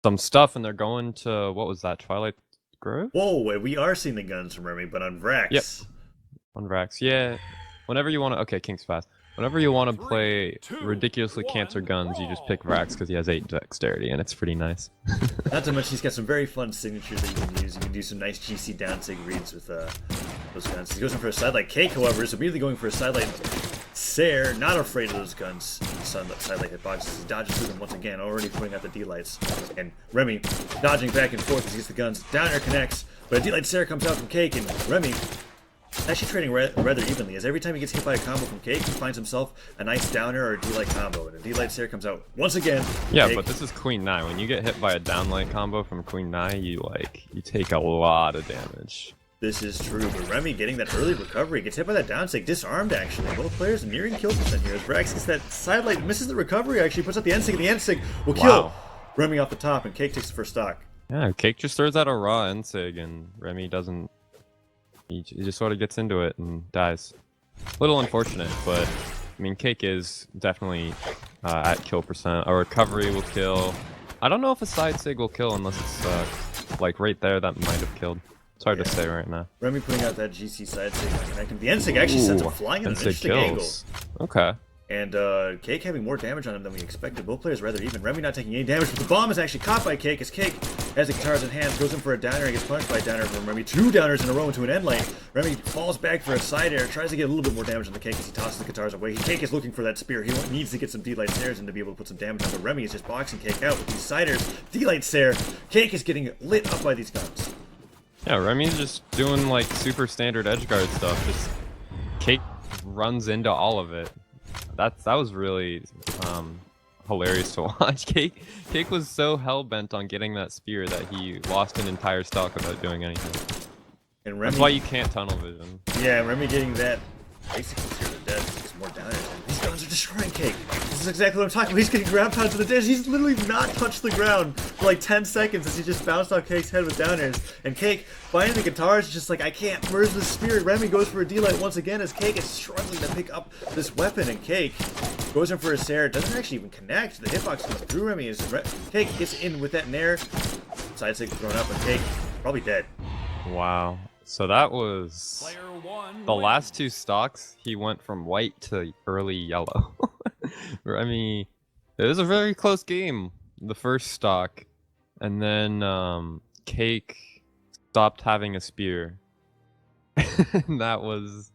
some stuff, and they're going to, what was that, Twilight Grove? Whoa, we are seeing the guns from Remmy, but on Yep, Vraxx. on Vraxx. Yeah, whenever you want to, okay, King's fast. Whenever you want to play ridiculously cancer guns, you just pick Vraxx because he has 8 dexterity, and it's pretty nice. Not to mention he's got some very fun signatures that you can use. You can do some nice GC down sig reads with those guns. He goes in for a sidelight. Cake, however, is immediately going for a sidelight. Sair, not afraid of those guns. Sidelight hitboxes. He dodges through them once again, already putting out the D-lights. And Remmy dodging back and forth as he gets the guns. Down air connects, but a D-light Sair comes out from Cake, and Remmy actually trading rather evenly, as every time he gets hit by a combo from Cake, he finds himself a nice downer or a D-light combo, and a D-light Sair comes out once again. Yeah, Cake. but this is Queen Nai. When you get hit by a downlight combo from Queen Nai, you take a lot of damage. This is true, but Remmy getting that early recovery, gets hit by that downsig, disarmed actually. Both players nearing kill percent here as Vraxx gets that sidelight, misses the recovery actually, puts out the end-sig, and the end-sig will kill Remmy off the top, and Cake takes the first stock. Yeah, Cake just throws out a raw end-sig, and Remmy doesn't. He just sort of gets into it and dies. A little unfortunate, but I mean, Cake is definitely at kill percent. A recovery will kill. I don't know if a side sig will kill unless it's like right there. That might have killed. It's hard to say right now. Remmy putting out that GC side sig, connecting. The end sig actually sends him flying in an interesting angle. Okay. And Cake having more damage on him than we expected. Both players rather even. Remmy not taking any damage, but the bomb is actually caught by Cake as Cake has the guitars in hand, goes in for a downer and gets punished by a downer from Remmy. 2 downers in a row into an end lane. Remmy falls back for a side air, tries to get a little bit more damage on the Cake as he tosses the guitars away. Cake is looking for that spear. He needs to get some D-light Sairs in to be able to put some damage on, but Remmy is just boxing Cake out with these siders. D-light Sair. Cake is getting lit up by these guns. Yeah, Remy's just doing like super standard edgeguard stuff. Just Cake runs into all of it. That was really hilarious to watch. Cake was so hell-bent on getting that spear that he lost an entire stock without doing anything. And Remmy, that's why you can't tunnel vision. Yeah, Remmy getting that basically zero to death because more downers. These guns are destroying Cake. This is exactly what I'm talking about. He's getting grab pounds to the dash. He's literally not touched the ground for like 10 seconds as he just bounced off Cake's head with downers. And Cake, finding the guitars, just like, I can't. Where's the spear? Remy goes for a D-light once again as Cake is struggling to pick up this weapon. And Cake goes in for a Sair. Doesn't actually even connect. The hitbox comes through Remy as Cake gets in with that nair. Side sig thrown up, and Cake probably dead. Wow. So that was the last 2 stocks. He went from white to early yellow. I mean, it was a very close game. The first stock, and then Cake stopped having a spear. That was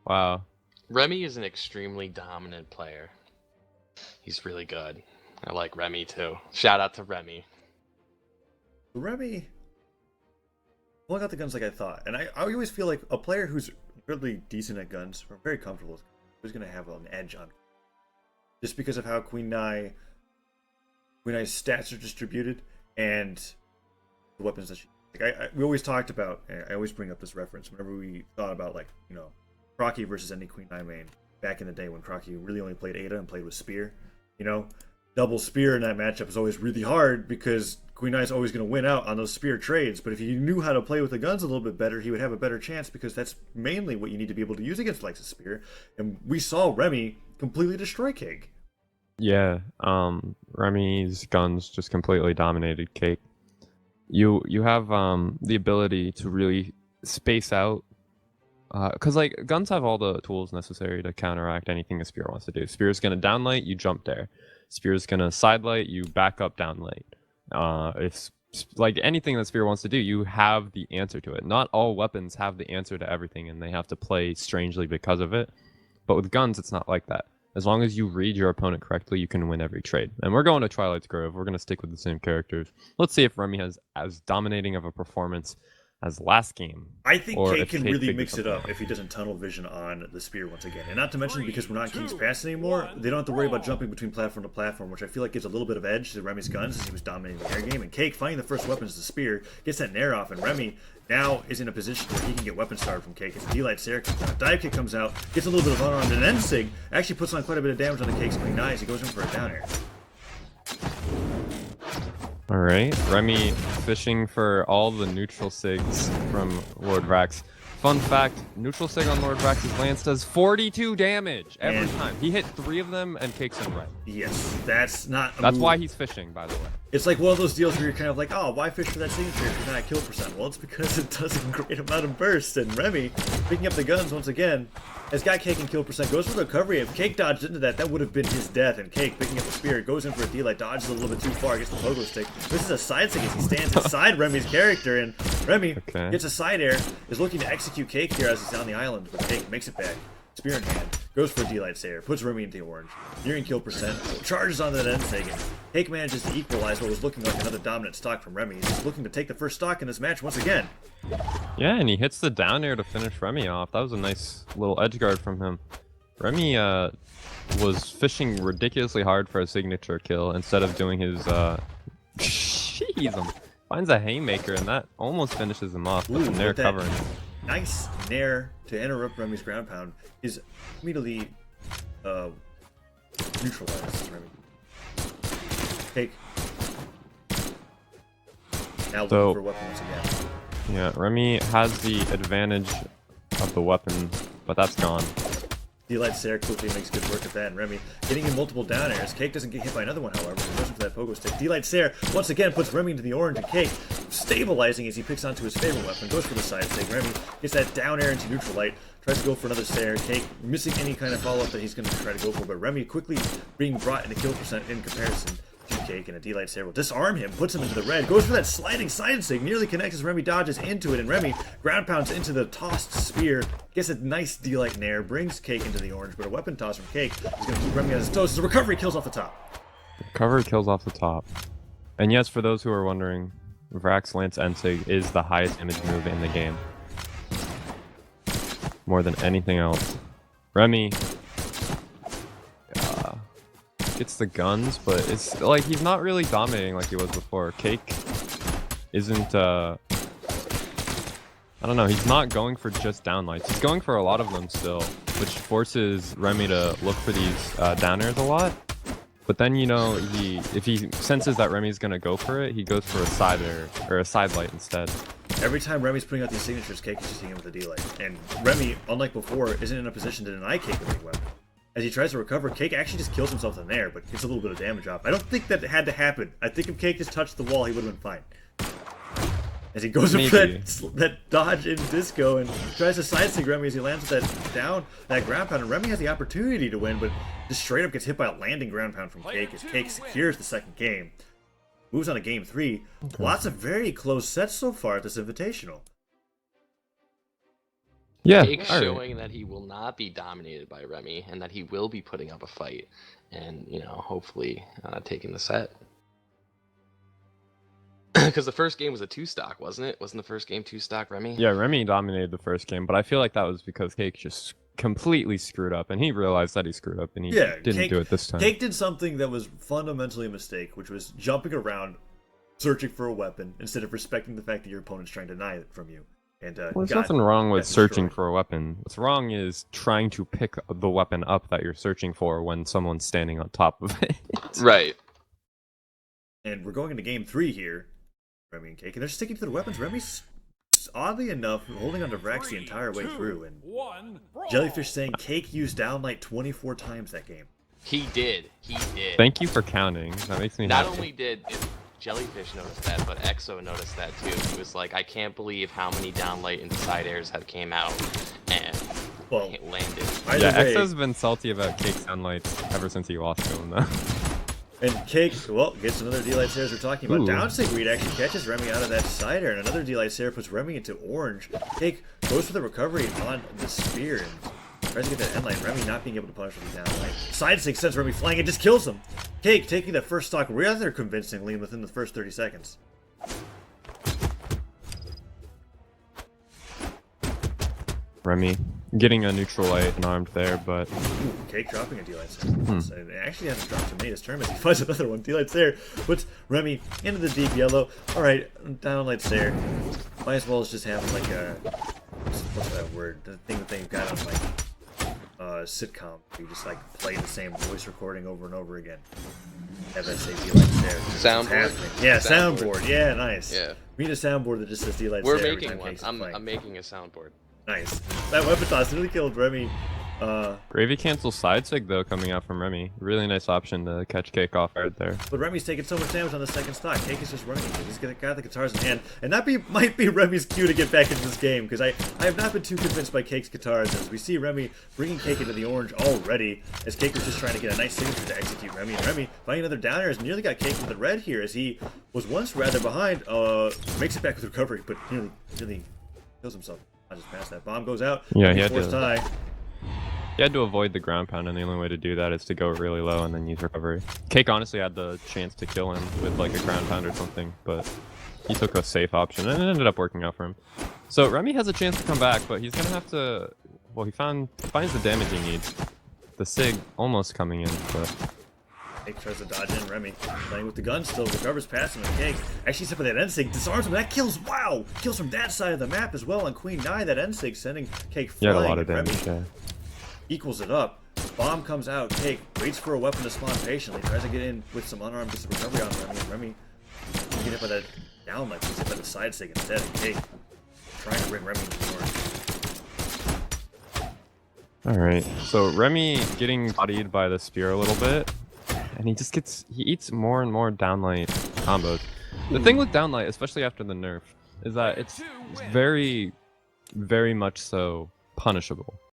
wow. Remmy is an extremely dominant player. He's really good. I like Remmy too. Shout out to Remmy. Remmy pulling out the guns like I thought, and I always feel like a player who's really decent at guns, or very comfortable, is going to have an edge on, just because of how Queen Nai's stats are distributed and the weapons that she. Like we always talked about. I always bring up this reference whenever we thought about, like, you know, Crocky versus any Queen Nai main back in the day when Crocky really only played Ada and played with Spear. You know, double Spear in that matchup is always really hard because Queen Nai is always going to win out on those spear trades, but if he knew how to play with the guns a little bit better, he would have a better chance because that's mainly what you need to be able to use against likes of spear. And we saw Remmy completely destroy Cake. Yeah, Remy's guns just completely dominated Cake. You have the ability to really space out, because like guns have all the tools necessary to counteract anything a spear wants to do. Spear's gonna downlight, you jump there. Spear's gonna sidelight, you back up downlight. If like anything that Spear wants to do, you have the answer to it. Not all weapons have the answer to everything, and they have to play strangely because of it. But with guns, it's not like that. As long as you read your opponent correctly, you can win every trade. And we're going to Twilight's Grove. We're going to stick with the same characters. Let's see if Remmy has as dominating of a performance as last game. I think Cake can really mix it up if he doesn't tunnel vision on the spear once again. And not to mention, because we're not King's Pass anymore, they don't have to worry about jumping between platform to platform, which I feel like gives a little bit of edge to Remy's guns as he was dominating the air game. And Cake, finding the first weapon is the spear, gets that nair off, and Remmy now is in a position where he can get weapon starved from Cake. As the D-Light Sair comes out, dive kick comes out, gets a little bit of unarmed, and then Sig actually puts on quite a bit of damage on the Cake's Queen Nai as he goes in for a down air. Alright, Remmy fishing for all the neutral sigs from Lord Vraxx. Fun fact, neutral sig on Lord Vraxx's lance does 42 damage every time. He hit 3 of them and Cake's in red. Yes, that's not That's why he's fishing, by the way. It's like one of those deals where you're kind of like, oh, why fish for that signature if you're not at kill percent? Well, it's because it does a great amount of burst, and Remmy, picking up the guns once again, has got Cake and kill percent, goes for the recovery. If Cake dodged into that, that would have been his death, and Cake, picking up the spear, goes in for a D-Light, dodges a little bit too far, gets the pogo stick. This is a side stick as he stands inside Remy's character, and Remmy gets a side air, is looking to execute Cake here as he's on the island, but Cake makes it back. Spear in hand, goes for a D-Light Sayer, puts Remmy into the orange, nearing kill percent, charges on that end second. Cake manages to equalize what was looking like another dominant stock from Remmy. He's looking to take the first stock in this match once again. Yeah, and he hits the down air to finish Remmy off. That was a nice little edge guard from him. Remmy was fishing ridiculously hard for a signature kill instead of doing his jeez, finds a haymaker and that almost finishes him off. But they're covering. Nice nair to interrupt Remy's ground pound is immediately neutralized. Remmy. Cake. Now looking for weapon once again. Yeah, Remmy has the advantage of the weapon, but that's gone. D-Light Sayer quickly makes good work of that, and Remmy getting in multiple down airs. Cake doesn't get hit by another one, however. He goes for that pogo stick. D-Light Sayer once again puts Remmy into the orange, and Cake stabilizing as he picks onto his favorite weapon. Goes for the side stick. Remmy gets that down air into neutral light. Tries to go for another Sayer. Cake missing any kind of follow-up that he's going to try to go for, but Remmy quickly being brought into kill percent in comparison to Cake, and a D-Light Sayer will disarm him, puts him into the red, goes for that sliding side stick, nearly connects as Remmy dodges into it, and Remmy ground pounds into the tossed spear, gets a nice D-Light nair, brings Cake into the orange, but a weapon toss from Cake is going to keep Remmy on his toes as the recovery kills off the top. Recovery kills off the top. And yes, for those who are wondering, Vraxx Lance Ensig is the highest image move in the game. More than anything else. Remmy gets the guns, but it's like he's not really dominating like he was before. Cake isn't I don't know, he's not going for just downlights. He's going for a lot of them still, which forces Remmy to look for these down airs a lot. But then, you know, if he senses that Remy's gonna go for it, he goes for a side air or a side light instead. Every time Remy's putting out these signatures, Cake is just hitting him with a D-Light. And Remmy, unlike before, isn't in a position to deny Cake a big weapon. As he tries to recover, Cake actually just kills himself in there, but gets a little bit of damage off. I don't think that had to happen. I think if Cake just touched the wall, he would have been fine. As he goes up for that dodge in disco and tries to sidestick Remmy as he lands with that ground pound. And Remmy has the opportunity to win, but just straight up gets hit by a landing ground pound from Cake as Cake secures the second game. Moves on to game 3. Okay. Lots of very close sets so far at this Invitational. Yeah, Cake showing that he will not be dominated by Remmy and that he will be putting up a fight and, you know, hopefully taking the set. Because the first game was a 2-stock, wasn't it? Wasn't the first game 2-stock Remmy? Yeah, Remmy dominated the first game, but I feel like that was because Cake just completely screwed up, and he realized that he screwed up, and he didn't do it this time. Cake did something that was fundamentally a mistake, which was jumping around, searching for a weapon, instead of respecting the fact that your opponent's trying to deny it from you. And well, there's nothing wrong with searching for a weapon. What's wrong is trying to pick the weapon up that you're searching for when someone's standing on top of it. Right. And we're going into game 3 here. Remmy and Cake, and they're sticking to their weapons. Remmy's, oddly enough, holding onto Vraxx the entire way through, and Jellyfish saying Cake used downlight 24 times that game. He did. Thank you for counting. That makes me happy. Not only did Jellyfish notice that, but Exo noticed that too. He was like, I can't believe how many downlight and side airs have came out and landed. Yeah, Exo's been salty about Cake's downlights ever since he lost to him, though. And Cake, well, gets another D-Light Sayer as we're talking about. Downsig Reed actually catches Remmy out of that side air, and another D-Light Sayer puts Remmy into orange. Cake goes for the recovery on the spear and tries to get that end line. Remmy not being able to punish with the down light. Side stick sends Remmy flying and just kills him. Cake taking that first stock rather convincingly within the first 30 seconds. Remmy getting a neutral light and armed there, but Cake dropping a D-Light Sayer. It actually hasn't dropped too many this turn as he finds another one. D-Light Sayer puts Remmy into the deep yellow. Alright, downlight Sayer. Might as well as just have like a, what's that word? The thing that they've got on like sitcom. You just like play the same voice recording over and over again. Have that say D-Light Sayer. Soundboard? Yeah, soundboard. Yeah, nice. Yeah. We need a soundboard that just says D-Light We're Sayer. making one. I'm making a soundboard. Nice. That weapon toss really killed Remmy Gravy Cancel side sig though coming out from Remmy. Really nice option to catch Cake off right there. But Remy's taking so much damage on the second stock. Cake is just running. He's got the guitars in hand, and that might be Remy's cue to get back into this game, because I have not been too convinced by Cake's guitars, as we see Remmy bringing Cake into the orange already, as Cake was just trying to get a nice signature to execute Remmy, and Remmy finding another down air has nearly got Cake with the red here, as he was once rather behind, makes it back with recovery, but nearly kills himself. I just passed that. Bomb goes out. Yeah, he had forced tie. He had to avoid the ground pound, and the only way to do that is to go really low and then use recovery. Cake honestly had the chance to kill him with like a ground pound or something, but he took a safe option, and it ended up working out for him. So Remmy has a chance to come back, but he's gonna have to. Well, he finds the damage he needs. The sig almost coming in, but. Cake tries to dodge in. Remmy playing with the gun still, recovers past him, and Cake actually except for that end sig disarms him. That kills. Wow, kills from that side of the map as well on Queen Nine. That end sig sending Cake flying. Yeah, a lot of damage. Remmy equals it up. Bomb comes out. Cake waits for a weapon to spawn patiently. Tries to get in with some unarmed, gets a recovery on Remmy. And Remmy get hit by that down leg. He's hit by the side sig instead. And Cake trying to bring Remmy more. All right, so Remmy getting bodied by the spear a little bit. And he eats more and more downlight combos. The thing with downlight, especially after the nerf, is that it's very, very much so punishable.